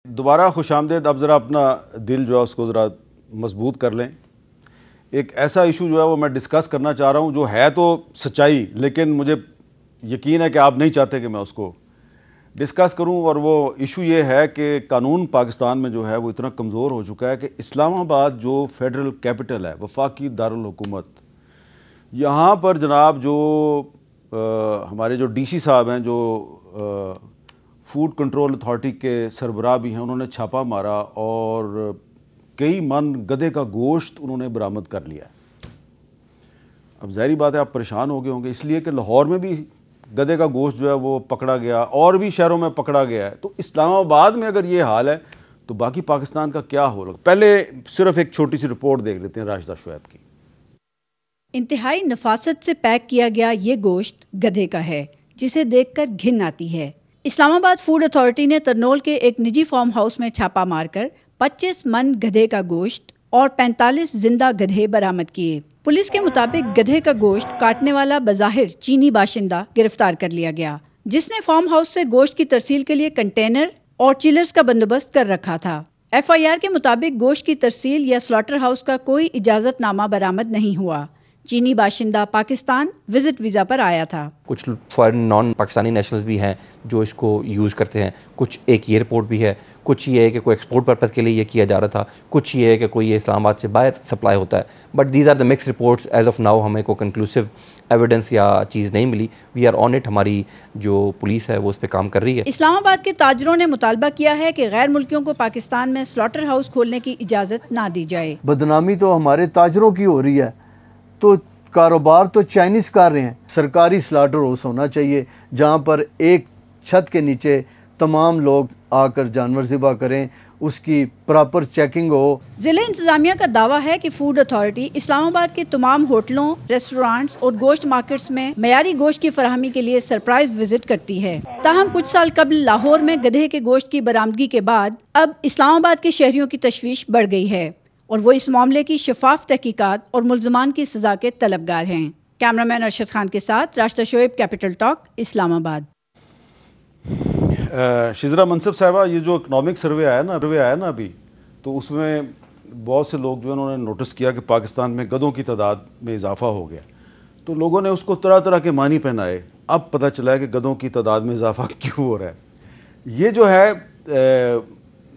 दोबारा खुशामदेद। अब ज़रा अपना दिल जो है उसको ज़रा मजबूत कर लें। एक ऐसा इशू जो है वो मैं डिस्कस करना चाह रहा हूँ जो है तो सच्चाई, लेकिन मुझे यकीन है कि आप नहीं चाहते कि मैं उसको डिस्कस करूँ। और वो इशू ये है कि कानून पाकिस्तान में जो है वो इतना कमज़ोर हो चुका है कि इस्लामाबाद जो फेडरल कैपिटल है, वफाकी दारुल हुकूमत, यहाँ पर जनाब जो हमारे जो डीसी साहब हैं, जो फूड कंट्रोल अथॉरिटी के सरबराह भी हैं, उन्होंने छापा मारा और कई मन गधे का गोश्त उन्होंने बरामद कर लिया है। अब ज़ाहिर बात है आप परेशान हो गए होंगे, इसलिए कि लाहौर में भी गधे का गोश्त जो है वो पकड़ा गया और भी शहरों में पकड़ा गया है। तो इस्लामाबाद में अगर ये हाल है तो बाकी पाकिस्तान का क्या होगा? पहले सिर्फ एक छोटी सी रिपोर्ट देख लेते हैं राशिदा शुएब की। इंतहाई नफासत से पैक किया गया ये गोश्त गधे का है, जिसे देखकर घिन आती है। इस्लामाबाद फूड अथॉरिटी ने तरनोल के एक निजी फार्म हाउस में छापा मारकर 25 मन गधे का गोश्त और 45 जिंदा गधे बरामद किए। पुलिस के मुताबिक गधे का गोश्त काटने वाला बज़ाहिर चीनी बाशिंदा गिरफ्तार कर लिया गया, जिसने फार्म हाउस से गोश्त की तरसील के लिए कंटेनर और चिलर्स का बंदोबस्त कर रखा था। FIR के मुताबिक गोश्त की तरसील या स्लॉटर हाउस का कोई इजाजतनामा बरामद नहीं हुआ। चीनी बाशिंदा पाकिस्तान विजिट वीज़ा पर आया था। कुछ फॉरेन नॉन पाकिस्तानी नेशनल्स भी हैं जो इसको यूज़ करते हैं। कुछ एक ये रिपोर्ट भी है, कुछ ये है कि कोई एक्सपोर्ट पर्पज़ के लिए ये किया जा रहा था, कुछ ये है कि कोई ये इस्लामाबाद से बाहर सप्लाई होता है। But these are the mix reports. As of now हमें कोई कंक्लूसिव एविडेंस या चीज़ नहीं मिली। We are on it. हमारी जो पुलिस है वो उस पर काम कर रही है। इस्लामाबाद के ताजरों ने मुतालबा किया है कि गैर मुल्कियों को पाकिस्तान में स्लॉटर हाउस खोलने की इजाज़त ना दी जाए। बदनामी तो हमारे ताजरों की हो रही है, तो कारोबार तो चाइनीज़ कर रहे हैं। सरकारी स्लॉटर हाउस होना चाहिए जहां पर एक छत के नीचे तमाम लोग आकर जानवर ज़िबा करें, उसकी प्रॉपर चेकिंग हो। जिले इंतजामिया का दावा है कि फूड अथॉरिटी इस्लामाबाद के तमाम होटलों, रेस्टोरेंट्स और गोश्त मार्केट्स में मयारी गोश्त की फराहमी के लिए सरप्राइज विजिट करती है। ताहम कुछ साल कबल लाहौर में गधे के गोश्त की बरामदगी के बाद अब इस्लामाबाद के शहरियों की तशवीश बढ़ गई है और वो इस मामले की शफाफ तहकीकात और मुल्ज़मान की सजा के तलबगार हैं। कैमरामैन अरशद खान के साथ राशिदा शुएब, कैपिटल टॉक, इस्लामाबाद। शिजरा मनसब साहिबा, ये जो इकनॉमिक सर्वे आया ना अभी, तो उसमें बहुत से लोग जो है उन्होंने नोटिस किया कि पाकिस्तान में गधों की तादाद में इजाफा हो गया। तो लोगों ने उसको तरह तरह के मानी पहनाए। अब पता चला है कि गधों की तादाद में इजाफा क्यों हो रहा है। ये जो है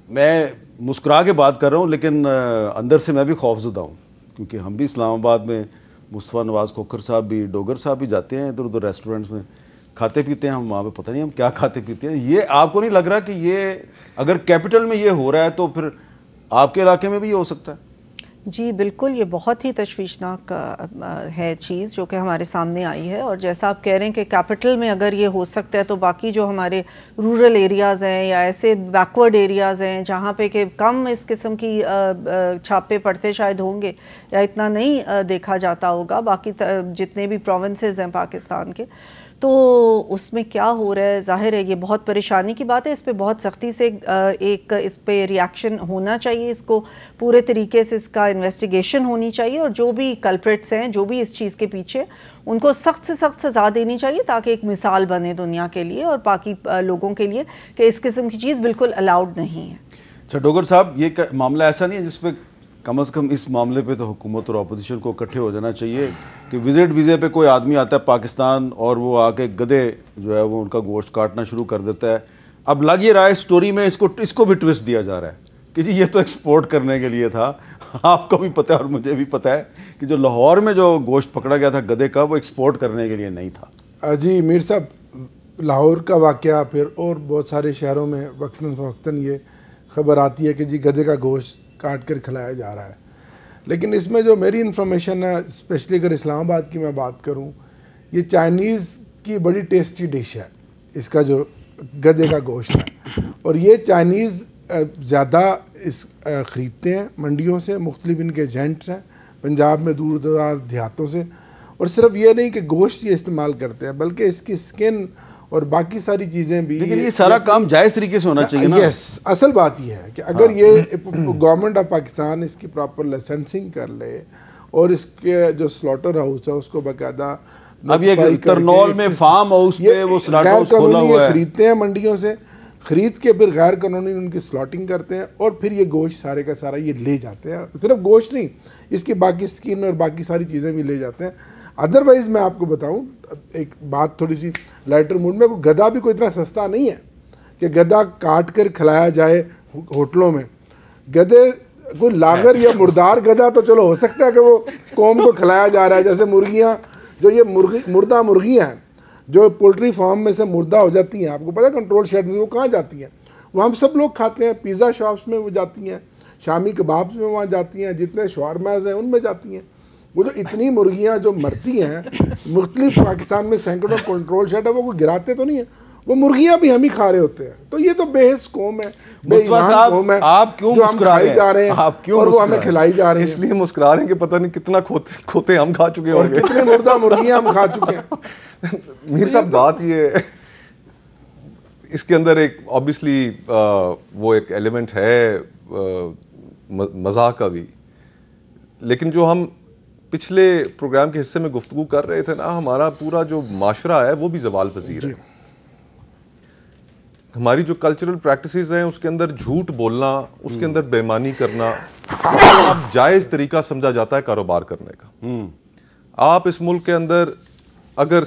मैं मुस्कुरा के बात कर रहा हूँ, लेकिन अंदर से मैं भी खौफज़दा हूँ, क्योंकि हम भी इस्लामाबाद में मुस्तफ़ा नवाज़ खोखर साहब भी, डोगर साहब भी जाते हैं इधर उधर रेस्टोरेंट्स में, खाते पीते हैं हम वहाँ पे, पता नहीं हम क्या खाते पीते हैं। ये आपको नहीं लग रहा कि ये अगर कैपिटल में ये हो रहा है तो फिर आपके इलाके में भी ये हो सकता है? जी बिल्कुल, ये बहुत ही तशवीशनाक है चीज़ जो कि हमारे सामने आई है। और जैसा आप कह रहे हैं कि कैपिटल में अगर ये हो सकता है तो बाकी जो हमारे रूरल एरियाज़ हैं या ऐसे बैकवर्ड एरियाज़ हैं जहाँ पे कि कम इस किस्म की छापे पड़ते शायद होंगे या इतना नहीं देखा जाता होगा, बाकी जितने भी प्रोविंसेस हैं पाकिस्तान के, तो उसमें क्या हो रहा है, ज़ाहिर है ये बहुत परेशानी की बात है। इस पे बहुत सख्ती से एक इस पे रिएक्शन होना चाहिए, इसको पूरे तरीके से इसका इन्वेस्टिगेशन होनी चाहिए और जो भी कल्प्रिट्स हैं, जो भी इस चीज़ के पीछे, उनको सख्त से सख्त सज़ा देनी चाहिए ताकि एक मिसाल बने दुनिया के लिए और बाकी लोगों के लिए कि इस किस्म की चीज़ बिल्कुल अलाउड नहीं है। अच्छा डोगर साहब, ये मामला ऐसा नहीं है जिसपे कम से कम इस मामले पे तो हुकूमत और अपोजिशन को इकट्ठे हो जाना चाहिए कि विजिट वीज़े पे कोई आदमी आता है पाकिस्तान और वो आके गधे जो है वो उनका गोश्त काटना शुरू कर देता है। अब लग ये रहा है स्टोरी में इसको भी ट्विस्ट दिया जा रहा है कि जी ये तो एक्सपोर्ट करने के लिए था। आपको भी पता है और मुझे भी पता है कि जो लाहौर में जो गोश्त पकड़ा गया था गधे का, वो एक्सपोर्ट करने के लिए नहीं था। जी मीर साहब, लाहौर का वाक़या फिर और बहुत सारे शहरों में वक्तन फ़वक्तन ये ख़बर आती है कि जी गधे का गोश्त काट कर खिलाया जा रहा है। लेकिन इसमें जो मेरी इन्फॉर्मेशन है, स्पेशली अगर इस्लामाबाद की मैं बात करूं, ये चाइनीज़ की बड़ी टेस्टी डिश है, इसका जो गधे का गोश्त है। और ये चाइनीज़ ज़्यादा इस ख़रीदते हैं मंडियों से, मुख्तलिफ इनके एजेंट्स हैं पंजाब में दूर दराज देहातों से। और सिर्फ ये नहीं कि गोश्त ये इस्तेमाल करते हैं, बल्कि इसकी स्किन और बाकी सारी चीज़ें भी। लेकिन ये सारा काम जायज़ तरीके से होना चाहिए ना। यस, असल बात यह है कि अगर ये गवर्नमेंट ऑफ पाकिस्तान इसकी प्रॉपर लाइसेंसिंग कर ले और इसके जो स्लॉटर हाउस है उसको बाकायदा, अब ये तरनौल में फार्म हाउस पे वो स्लॉटर हाउस खोला हुआ है, खरीदते हैं मंडियों से, ख़रीद के फिर गैर कानूनी उनकी स्लॉटिंग करते हैं और फिर ये गोश्त सारे का सारा ये ले जाते हैं। सिर्फ गोश्त नहीं, इसकी बाकी स्किन और बाकी सारी चीज़ें भी ले जाते हैं। अदरवाइज़ मैं आपको बताऊं, एक बात थोड़ी सी लाइटर मूड में, गधा भी कोई इतना सस्ता नहीं है कि गधा काट कर खिलाया जाए होटलों में। गधे कोई लागर या मुर्दार गधा तो चलो हो सकता है कि वो कौम को खिलाया जा रहा है, जैसे मुर्गियाँ, जो ये मुर्दा मुर्गियाँ हैं जो पोल्ट्री फार्म में से मुर्दा हो जाती हैं, आपको पता है कंट्रोल शेड में वो कहाँ जाती हैं, वहाँ हम सब लोग खाते हैं। पिज़्ज़ा शॉप्स में वो जाती हैं, शामी कबाब्स में वहाँ जाती हैं, जितने शवारमाज़ हैं उनमें जाती हैं। वो जो इतनी मुर्गियाँ जो मरती हैं, मुख्तलिफ पाकिस्तान में सैकड़ों कंट्रोल शेड है, वो गिराते तो नहीं है, वो मुर्गियाँ भी हम ही खा रहे होते हैं। तो ये तो बेहस कौम है, बेईमान कौम है, आप क्यों जो हम खाई जा रहे हैं, आप क्यों और वो हमें खिलाई जा रहे हैं। इसलिए मुस्कुरा रहे हैं कि पता नहीं कितना खोते हम खा चुके और होंगे, कितने मुर्दा मुर्गियाँ हम खा चुके हैं। मीर साहब बात ये इसके अंदर एक ऑब्वियसली वो एक एलिमेंट है मजाक का भी, लेकिन जो हम पिछले प्रोग्राम के हिस्से में गुफ्तगू कर रहे थे ना, हमारा पूरा जो माशरा है वो भी ज़वाल पजीर है। हमारी जो कल्चरल प्रैक्टिसेस हैं उसके अंदर झूठ बोलना, उसके अंदर बेईमानी करना अब जायज़ तरीका समझा जाता है कारोबार करने का। आप इस मुल्क के अंदर अगर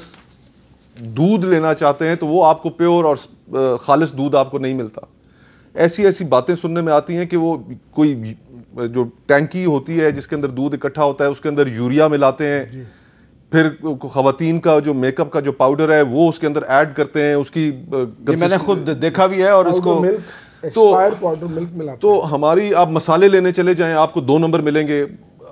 दूध लेना चाहते हैं तो वो आपको प्योर और खालिस दूध आपको नहीं मिलता। ऐसी ऐसी बातें सुनने में आती हैं कि वो कोई जो टैंकी होती है जिसके अंदर दूध इकट्ठा होता है उसके अंदर यूरिया मिलाते हैं, फिर खवातीन का जो मेकअप का जो पाउडर है वो उसके अंदर ऐड करते हैं, उसकी मैंने खुद देखा भी है। और उसको मिल्क मिलाते तो हमारी आप मसाले लेने चले जाएं आपको 2 नंबर मिलेंगे।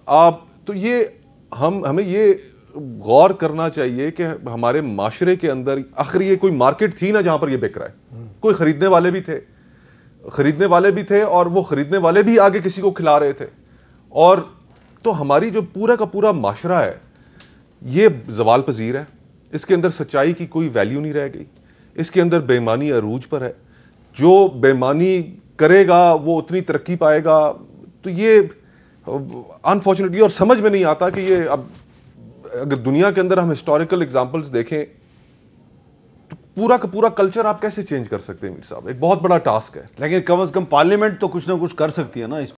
आप तो ये हमें ये गौर करना चाहिए कि हमारे माशरे के अंदर आखिर ये कोई मार्केट थी ना जहां पर ये बिक रहा है, कोई खरीदने वाले भी थे और वो खरीदने वाले भी आगे किसी को खिला रहे थे। और तो हमारी जो पूरा का पूरा माशरा है ये ज़वाल पजीर है, इसके अंदर सच्चाई की कोई वैल्यू नहीं रह गई, इसके अंदर बेईमानी अरूज पर है। जो बेईमानी करेगा वो उतनी तरक्की पाएगा। तो ये अनफॉर्चुनेटली और समझ में नहीं आता कि ये अब अगर दुनिया के अंदर हम हिस्टोरिकल एग्जांपल्स देखें तो पूरा का पूरा कल्चर आप कैसे चेंज कर सकते हैं मीर साहब? एक बहुत बड़ा टास्क है। लेकिन कम से कम पार्लियामेंट तो कुछ ना कुछ कर सकती है ना इस